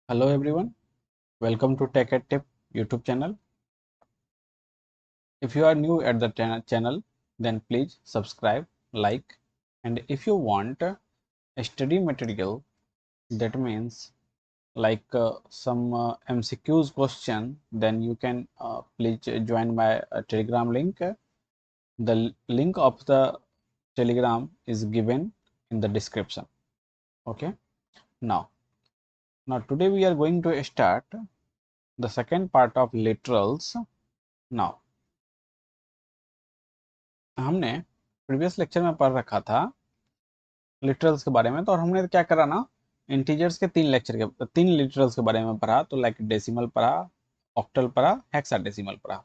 Hello everyone, welcome to Tech at Tip YouTube channel. If you are new at the channel, then please subscribe, like, and if you want a study material, that means like some MCQs question, then you can please join my Telegram link. The link of the Telegram is given in the description. Okay. Now today we are going to start the second part of literals. Now हमने previous lecture में पढ़ रखा था literals के बारे में, तो और हमने क्या करा ना, इंटीजर्स के तीन लिटरल्स के बारे में पढ़ा। तो लाइक डेसिमल पढ़ा, ऑक्टल पढ़ा, हेक्साडेसिमल पढ़ा।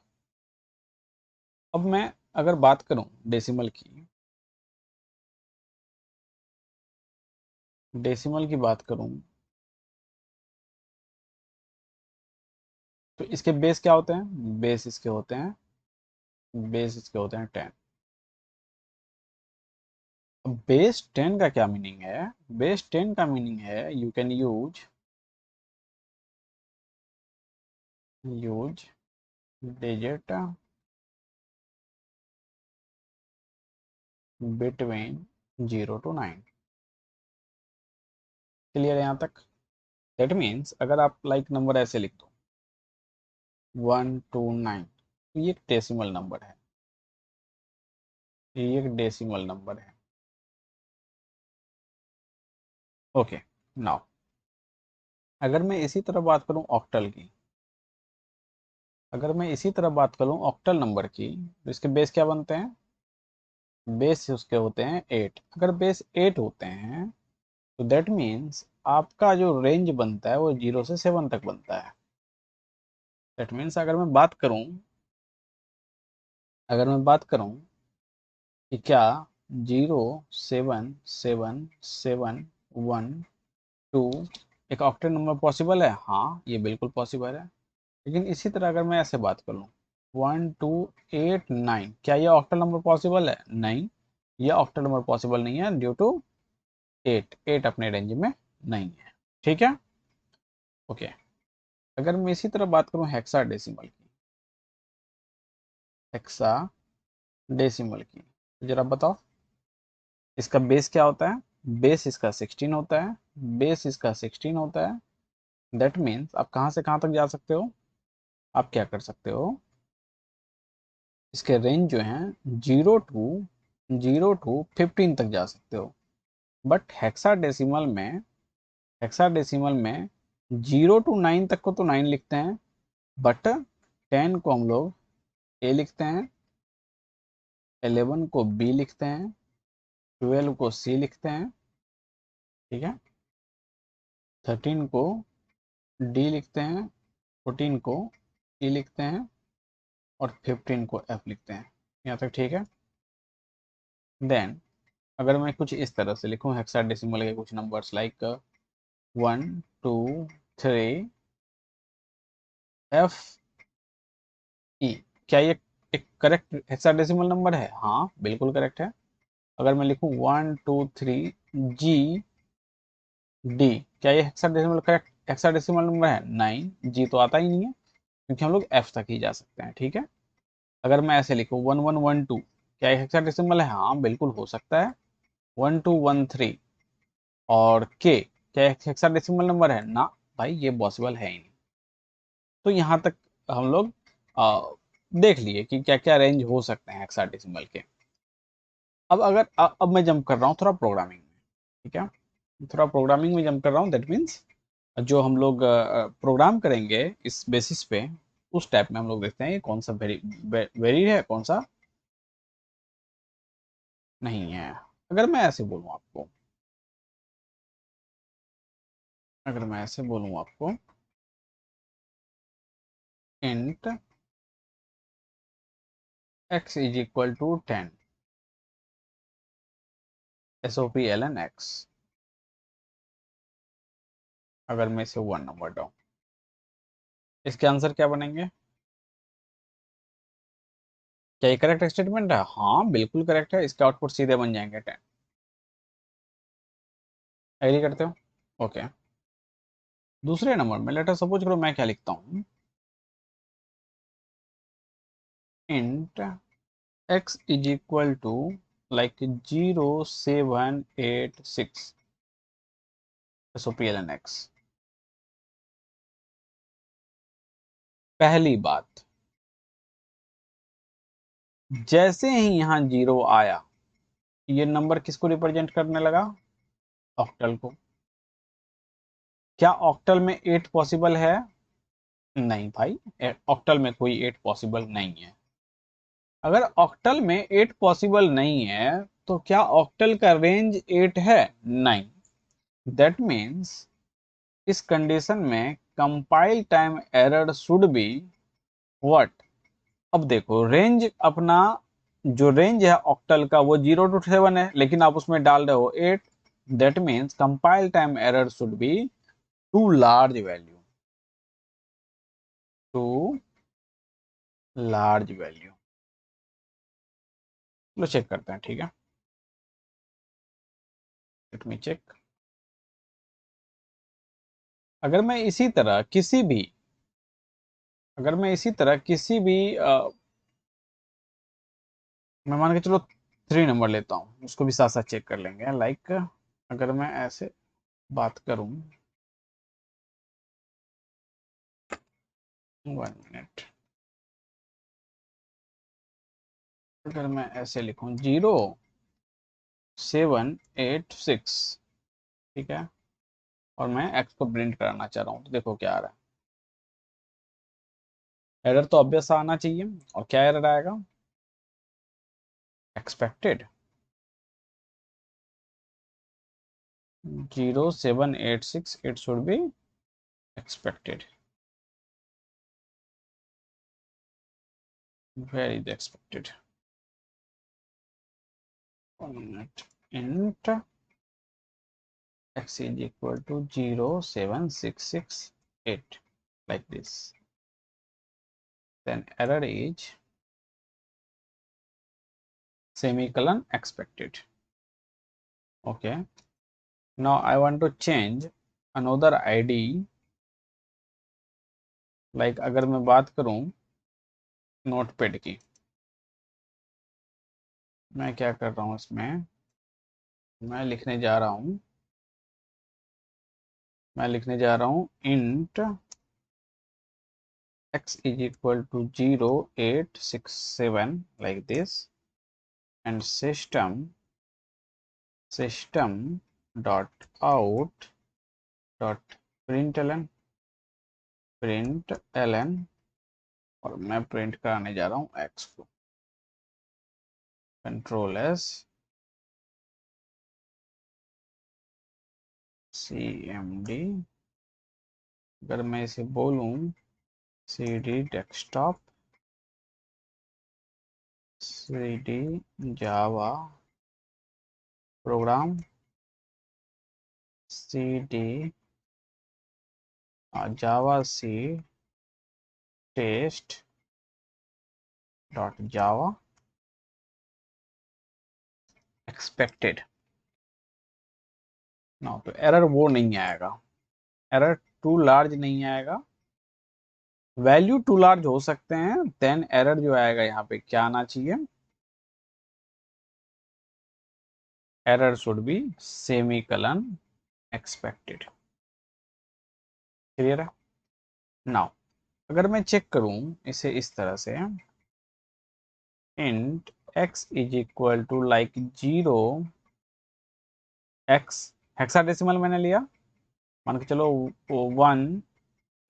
अब मैं अगर बात करूं डेसिमल की बात करूं तो इसके बेस क्या होते हैं? बेस इसके होते हैं 10। अब बेस 10 का क्या मीनिंग है? बेस 10 का मीनिंग है you can use digit between 0 to 9। Clear है यहाँ तक? दैट मीन्स अगर आप लाइक नंबर ऐसे लिख दो 129, तो ये एक डेसिमल नंबर है, ये एक डेसिमल नंबर है। ओके। नाउ अगर मैं इसी तरह बात करूं ऑक्टल की, अगर मैं इसी तरह बात करूं ऑक्टल नंबर की, तो इसके बेस क्या बनते हैं? बेस उसके होते हैं 8। अगर बेस 8 होते हैं तो दैट मीन्स आपका जो रेंज बनता है वो 0 से 7 तक बनता है। दैट मीन्स अगर मैं बात करूं कि क्या 0 7 7 7 1 2 एक ऑक्टेट नंबर पॉसिबल है? हाँ, ये बिल्कुल पॉसिबल है। लेकिन इसी तरह अगर मैं ऐसे बात करूँ 1 2 8 9, क्या ये ऑक्टल नंबर पॉसिबल है? नहीं, ये ऑक्टल नंबर पॉसिबल नहीं है ड्यू टू 8 अपने रेंज में नहीं है। ठीक है। ओके। अगर मैं इसी तरह बात करूँ हेक्सा डेसिमल की, तो जरा बताओ इसका बेस क्या होता है? बेस इसका 16 होता है। बेस इसका 16 होता है। दैट मीन्स आप कहाँ से कहाँ तक जा सकते हो? आप क्या कर सकते हो, इसके रेंज जो है 0 टू 15 तक जा सकते हो। बट हेक्साडेसिमल में 0 to 9 तक को तो 9 लिखते हैं, बट 10 को हम लोग ए लिखते हैं, 11 को बी लिखते हैं, 12 को सी लिखते हैं, ठीक है, 13 को डी लिखते हैं, 14 को ई लिखते हैं, और 15 को एफ लिखते हैं। यहाँ तक ठीक है? देन अगर मैं कुछ इस तरह से लिखूं हेक्साडेसिमल के कुछ नंबर्स लाइक 1 2 3 एफ ई, क्या ये एक करेक्ट हेक्साडेसिमल नंबर है? हाँ, बिल्कुल करेक्ट है। अगर मैं लिखूं 1 2 3 जी डी, क्या ये हेक्साडेसिमल नंबर है? नहीं, जी तो आता ही नहीं है, क्योंकि हम लोग एफ तक ही जा सकते हैं। ठीक है। अगर मैं ऐसे लिखूं 1112, क्या ये हेक्साडेसिमल है? हाँ, बिल्कुल हो सकता है। 1213 और के, क्या हेक्साडेसिमल नंबर है? ना भाई, ये पॉसिबल है ही नहीं। तो यहाँ तक हम लोग आ, देख लिए कि क्या क्या रेंज हो सकते हैं हेक्साडेसिमल के। अब मैं जंप कर रहा हूँ थोड़ा प्रोग्रामिंग में। ठीक है, थोड़ा प्रोग्रामिंग में जंप कर रहा हूँ। दैट मीन्स जो हम लोग प्रोग्राम करेंगे इस बेसिस पे, उस टाइप में हम लोग देखते हैं ये कौन सा वेरी है, कौन सा नहीं है। अगर मैं ऐसे बोलूँ आपको अगर मैं ऐसे बोलूँ आपको int x is equal to 10 SOPLN x, अगर मैं इसे 1 नंबर दूं, इसके आंसर क्या बनेंगे? क्या ये करेक्ट स्टेटमेंट है? हाँ, बिल्कुल करेक्ट है। इसके आउटपुट सीधे बन जाएंगे 10। एग्री करते हो? ओके। दूसरे नंबर में लेटर सपोज करो मैं क्या लिखता हूं, int x is equal to like 0786 SOPLNX। पहली बात, जैसे ही यहां 0 आया, ये नंबर किसको रिप्रेजेंट करने लगा, ऑक्टल को। क्या ऑक्टल में 8 पॉसिबल है, नहीं भाई, ऑक्टल में कोई 8 पॉसिबल नहीं है। अगर ऑक्टल में 8 पॉसिबल नहीं है तो क्या ऑक्टल का रेंज 8 है, नहीं। दैट मीन्स इस कंडीशन में compile time error should be what. अब देखो रेंज अपना, जो रेंज है ऑक्टल का वो 0 to 7 है, लेकिन आप उसमें डाल रहे हो 8। That means compile time error should be too large value, too large value. चलो चेक करते हैं, ठीक है, लेट मी चेक। अगर मैं इसी तरह किसी भी, अगर मैं इसी तरह किसी भी मैं मान के चलो 3 नंबर लेता हूँ, उसको भी साथ साथ चेक कर लेंगे। लाइक अगर मैं ऐसे बात करूं, 1 मिनट, अगर मैं ऐसे लिखूं 0786, ठीक है, और मैं एक्स को प्रिंट कराना चाह रहा हूँ, तो देखो क्या आ रहा है। एरर तो ऑब्वियस आना चाहिए, और क्या एरर आएगा, expected 0786, it should be expected, where is expected. int x is equal to 07668, like this. Then error is semicolon expected. Okay, now I want to change another id, like अगर मैं बात करूं notepad की, मैं क्या कर रहा हूं इसमें, मैं लिखने जा रहा हूं int x is equal to 0867, like this, and system dot out dot println, और मैं प्रिंट कराने जा रहा हूं x को, कंट्रोल एस, cmd। अगर मैं इसे बोलूं cd desktop, cd Java program, cd जावा सी टेस्ट डॉट जावा एक्सपेक्टेड ना, तो एरर वो नहीं आएगा, एरर टू लार्ज नहीं आएगा। वैल्यू टू लार्ज हो सकते हैं, देन एरर जो आएगा यहाँ पे क्या आना चाहिए, error should be semicolon expected. Clear है। नाउ अगर मैं चेक करूं इसे इस तरह से, int x is equal to like 0x, hexadecimal मैंने लिया, मान के चलो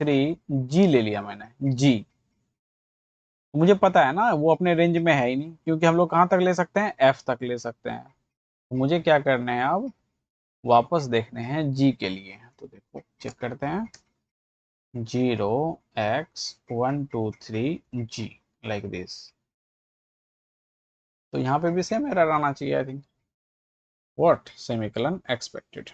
13 g ले लिया मैंने जी। मुझे पता है ना वो अपने रेंज में है ही नहीं, क्योंकि हम लोग कहाँ तक ले सकते हैं, f तक ले सकते हैं। तो मुझे क्या करना है, अब वापस देखने हैं g के लिए, तो देखो चेक करते हैं 0x123g, लाइक दिस। तो यहाँ पे भी सेम एरर आना चाहिए, I think, what, semicolon expected,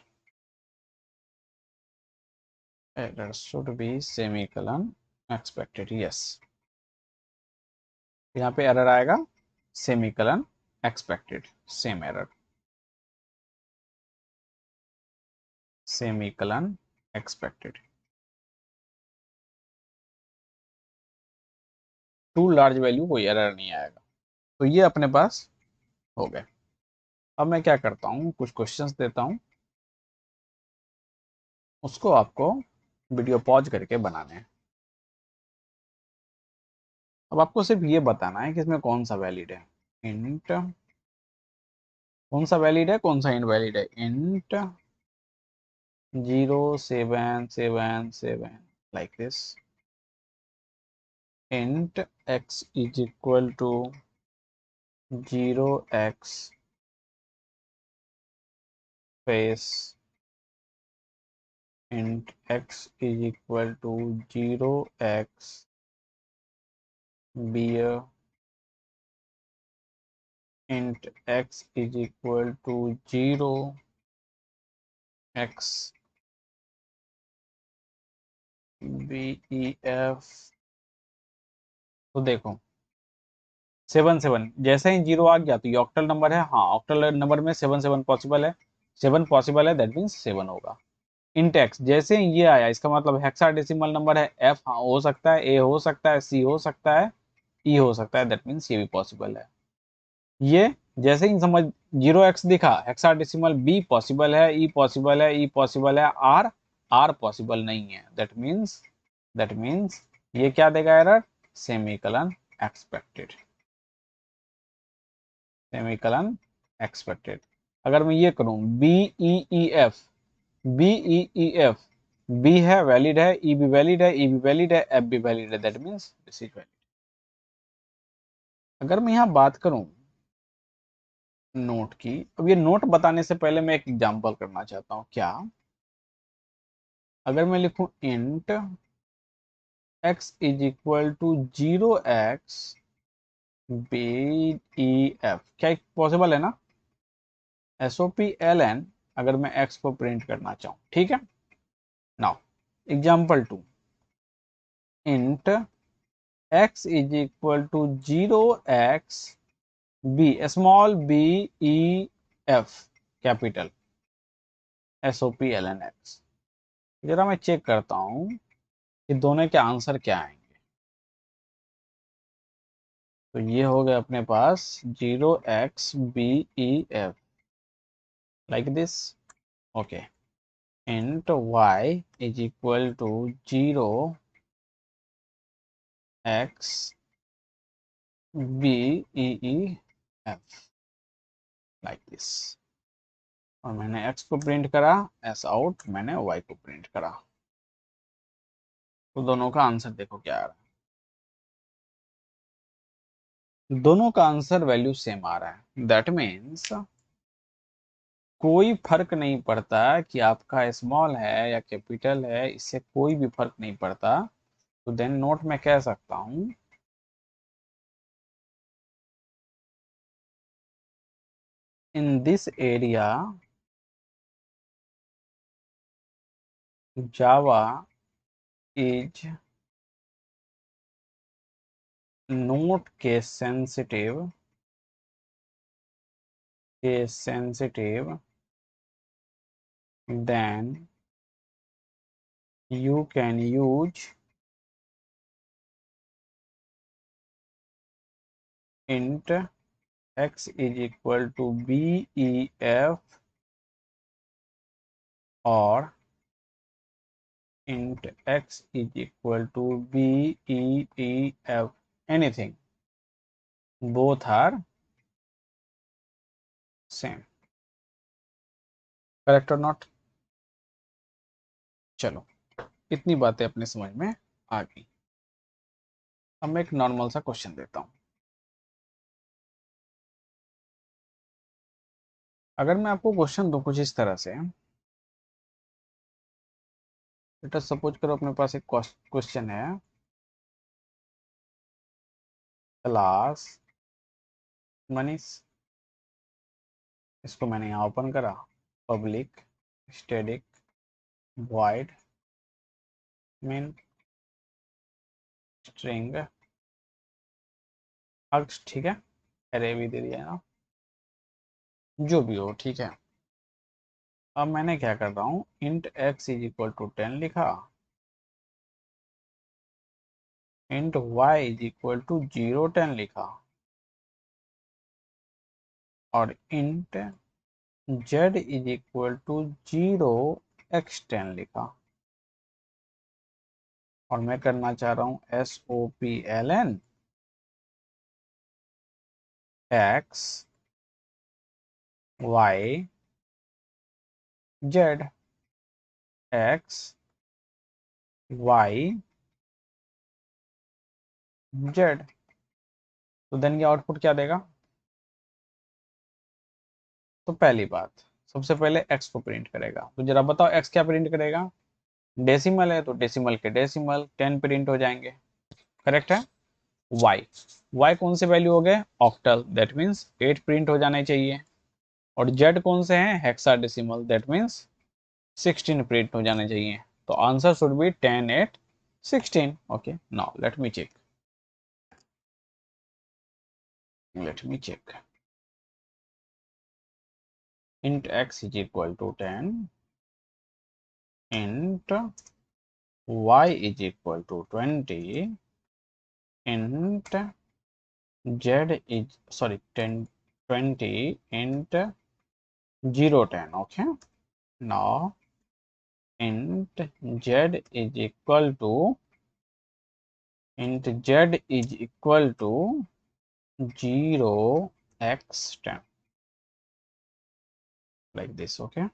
error should be semicolon expected, yes. यहाँ पे एरर आएगा semicolon expected, same error, semicolon expected. Too large value कोई एरर नहीं आएगा। तो ये अपने पास हो गए। अब मैं क्या करता हूँ, कुछ क्वेश्चंस देता हूँ, उसको आपको वीडियो पॉज करके बनाने हैं। अब आपको सिर्फ ये बताना है कि इसमें कौन सा वैलिड है। इंट कौन सा वैलिड है, कौन सा इनवैलिड है। Int 0777 like this. Int x is equal to 0x space. Int x is equal to 0x beer. Int x is equal to 0x bef. तो देखो 7 जैसे ही 0 आ गया तो ये ऑक्टल नंबर है। हाँ, ऑक्टल नंबर में 7 पॉसिबल है, 7 पॉसिबल है, दैट मीन्स 7 होगा। इंटेक्स जैसे ही ये आया इसका मतलब हेक्साडेसिमल नंबर है। एफ हाँ हो सकता है, ए हो सकता है, सी हो सकता है, ई हो सकता है, दैट मीन्स ये भी पॉसिबल है। ये जैसे ही समझ 0x दिखा, हेक्साडेसिमल बी पॉसिबल है, ई पॉसिबल है, ई पॉसिबल है, आर आर पॉसिबल नहीं है, दैट मीन्स ये क्या देगा error, semicolon expected, semicolon expected. अगर मैं ये करूं B E E F, B E E F, B है वैलिड है, ई भी वैलिड है, ई भी वैलिड है, एफ भी वैलिड है, that means this is valid. अगर मैं यहाँ बात करूं नोट की, अब ये नोट बताने से पहले मैं एक एग्जांपल करना चाहता हूं। क्या अगर मैं लिखूं int x is equal to 0x B E F, क्या पॉसिबल है ना, SOP ln, अगर मैं x को प्रिंट करना चाहूं, ठीक है। Now example 2, int x is equal to 0x B small B E F capital SOP ln x। जरा मैं चेक करता हूं कि दोनों के आंसर क्या आएंगे। तो ये हो गया अपने पास 0x BEF like this. Okay, int y is equal to 0x BEEF like this. और मैंने x को प्रिंट करा, एस आउट मैंने y को प्रिंट करा। तो दोनों का आंसर देखो क्या आ रहा है, दोनों का आंसर वैल्यू सेम आ रहा है। दैट मीन्स कोई फर्क नहीं पड़ता कि आपका स्मॉल है या कैपिटल है, इससे कोई भी फर्क नहीं पड़ता। तो देन नोट में कह सकता हूं in this area Java is note case sensitive then you can use int x is equal to BEF or int x is equal to BEEF, anything, both are same, correct or not। चलो इतनी बातें अपने समझ में आ गई। अब मैं एक नॉर्मल सा क्वेश्चन देता हूं। अगर मैं आपको क्वेश्चन दूं कुछ इस तरह से, लेट अस सपोज करो अपने पास एक क्वेश्चन है, क्लास मनीष, इसको मैंने यहाँ ओपन करा, public static void main string args, ठीक है, अरे भी दे दिया ना, जो भी हो ठीक है। अब मैंने क्या कर रहा हूँ, int x is equal to 10 लिखा, int y is equal to 010 लिखा और int z is equal to 0x10 लिखा और मैं करना चाह रहा हूं SOPLN x y z x y z। तो देन ये आउटपुट क्या देगा? तो पहली बात, सबसे पहले x को प्रिंट करेगा। तो जरा बताओ x क्या प्रिंट करेगा? डेसिमल है तो डेसिमल के डेसिमल 10 प्रिंट हो जाएंगे, करेक्ट है। y कौन से वैल्यू हो गए? ऑक्टल, दैट मीन्स 8 प्रिंट हो जाने चाहिए। और z कौन से हैं? हेक्साडेसिमल, दैट मीन्स 16 प्रिंट हो जाने चाहिए। तो answer should be 10 8 16। Okay, now let me check int x is equal to 10, int y is equal to 20, int z is 10 20 int 010. Okay, now int z is equal to 0x10 like this. Okay,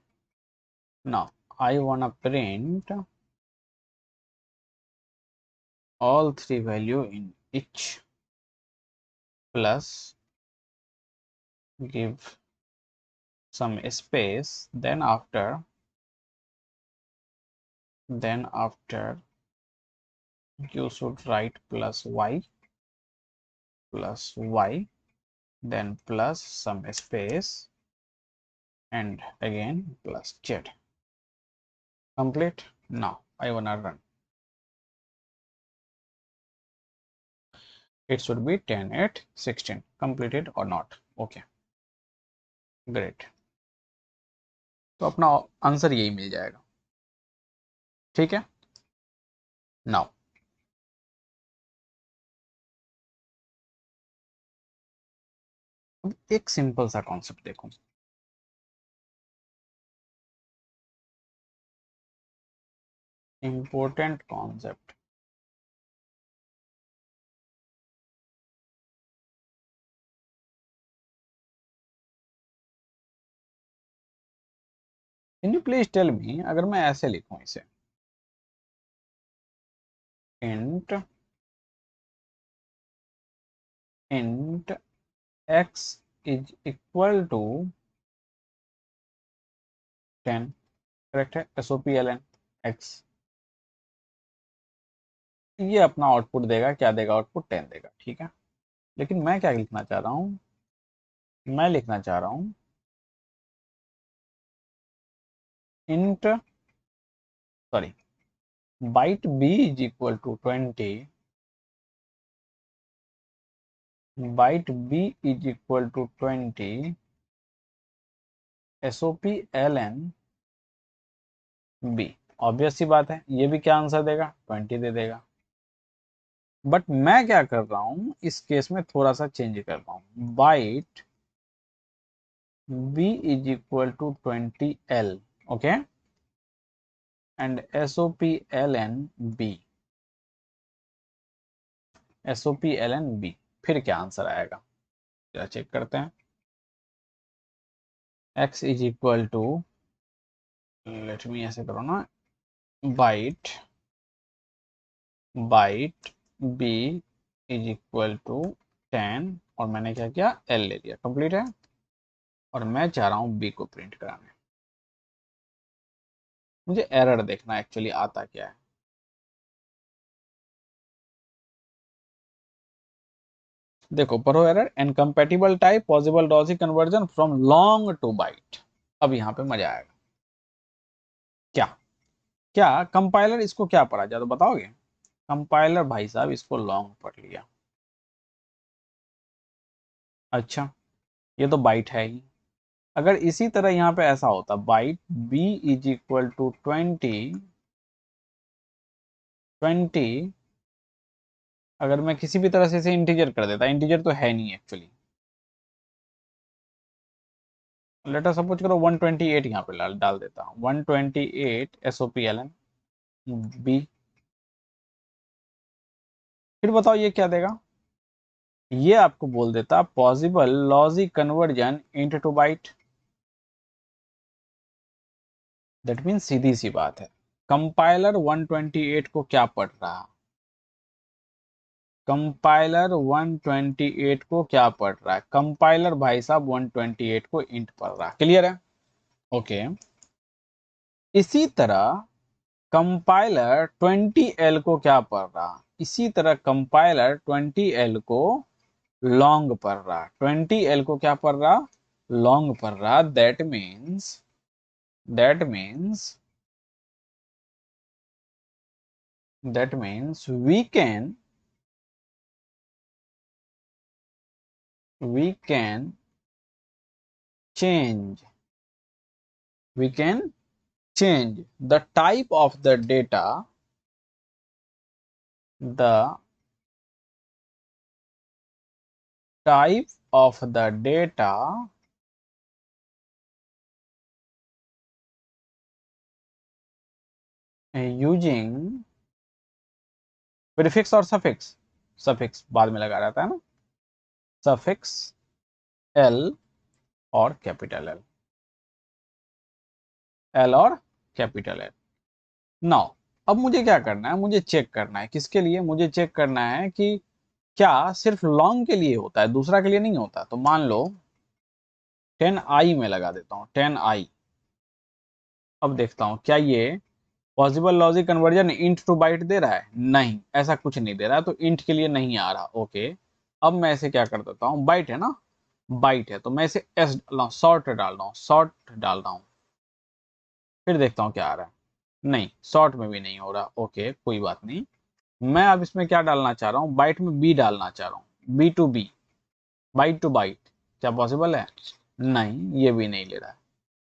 now I wanna print all three value in each plus give some space, then after you should write plus y, then plus some space and again plus z. Complete. Now I wanna run. It should be 10 8 16 completed or not. Okay, great. तो अपना answer यही मिल जाएगा, ठीक है। Now अब एक simple सा concept देखो। Important concept, can you please tell me, अगर मैं ऐसे लिखूं इसे, int x is equal to 10, correct है। SOPLN x, ये अपना आउटपुट देगा, क्या देगा? आउटपुट 10 देगा, ठीक है। लेकिन मैं क्या लिखना चाह रहा हूं? मैं लिखना चाह रहा हूं int sorry byte b is equal to 20, byte b is equal to 20 SOPLN b। Obvious सी बात है, ये भी क्या आंसर देगा? 20 दे देगा। बट मैं क्या कर रहा हूं इस केस में, थोड़ा सा चेंज कर रहा हूं, bite b is equal to 20l, okay, and SOPLN b। फिर क्या आंसर आएगा जरा चेक करते हैं। x is equal to, let me ऐसे करो ना, bite b is equal to 10 और मैंने क्या किया? l ले लिया, कंप्लीट है। और मैं चाह रहा हूं b को प्रिंट कराने। मुझे एरर देखना एक्चुअली आता क्या है। देखो, पढ़ो error, incompatible type possible logic conversion from long to byte. अब यहाँ पे मजा आएगा। क्या क्या कंपाइलर इसको क्या पढ़ा जाए तो बताओगे? कंपाइलर भाई साहब इसको लॉन्ग पढ़ लिया। अच्छा, ये तो बाइट है ही। अगर इसी तरह यहाँ पे ऐसा होता, byte b is equal to 20 अगर मैं किसी भी तरह से इसे इंटीजर कर देता, इंटीजर तो है नहीं एक्चुअली, लेटर सपोज करो 128 यहाँ पे डाल देता हूँ, 128 SOPLN B। फिर बताओ ये क्या देगा, ये आपको बोल देता possible logic conversion into to byte. That mean सीधी सी बात है, कंपाइलर 128 को क्या पढ़ रहा, कंपाइलर 128 को क्या पढ़ रहा है, कंपाइलर भाई साहब 128 को इंट पढ़ रहा है। क्लियर है? ओके। इसी तरह कंपाइलर 20L को क्या पढ़ रहा, इसी तरह कंपाइलर 20L को लॉन्ग पढ़ रहा, 20L को क्या पढ़ रहा, लॉन्ग पढ़ रहा। That means we can change we can change the type of the data, the type of the data using prefix और सफिक्स, सफिक्स बाद में लगा रहता है ना, सफिक्स एल और कैपिटल एल, एल और कैपिटल एल। नाउ अब मुझे क्या करना है, मुझे चेक करना है, किसके लिए मुझे चेक करना है कि क्या सिर्फ लॉन्ग के लिए होता है, दूसरा के लिए नहीं होता। तो मान लो 10i में लगा देता हूँ, 10i। अब देखता हूँ क्या ये possible logic conversion int to byte दे रहा है, नहीं ऐसा कुछ नहीं दे रहा है, तो इंट के लिए नहीं आ रहा। ओके, अब मैं इसे क्या कर देता हूँ, बाइट है ना, बाइट है तो मैं इसे एस डाल रहा हूँ, शॉर्ट डाल रहा हूँ, शॉर्ट डाल रहा हूँ। फिर देखता हूँ क्या आ रहा है, नहीं शॉर्ट में भी नहीं हो रहा। ओके कोई बात नहीं, मैं अब इसमें क्या डालना चाह रहा हूँ, बाइट में बी डालना चाह रहा हूँ, B to B, byte to byte. क्या पॉसिबल है? नहीं ये भी नहीं ले रहा है।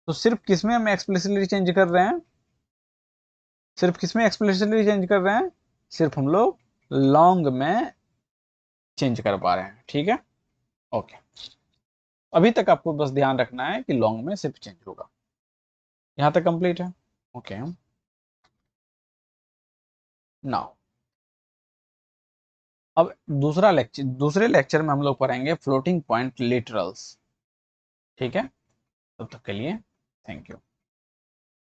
तो सिर्फ किसमें हम एक्सप्लिसिटली चेंज कर रहे हैं, सिर्फ किसमें एक्सप्लिसिटली चेंज कर रहे हैं, सिर्फ हम लोग लॉन्ग में चेंज कर पा रहे हैं। ठीक है, ओके। अभी तक आपको बस ध्यान रखना है कि लॉन्ग में सिर्फ चेंज होगा। यहां तक कंप्लीट है? ओके। नाउ अब दूसरे लेक्चर में हम लोग पढ़ेंगे फ्लोटिंग पॉइंट लिटरल्स। ठीक है, तब तक के लिए थैंक यू।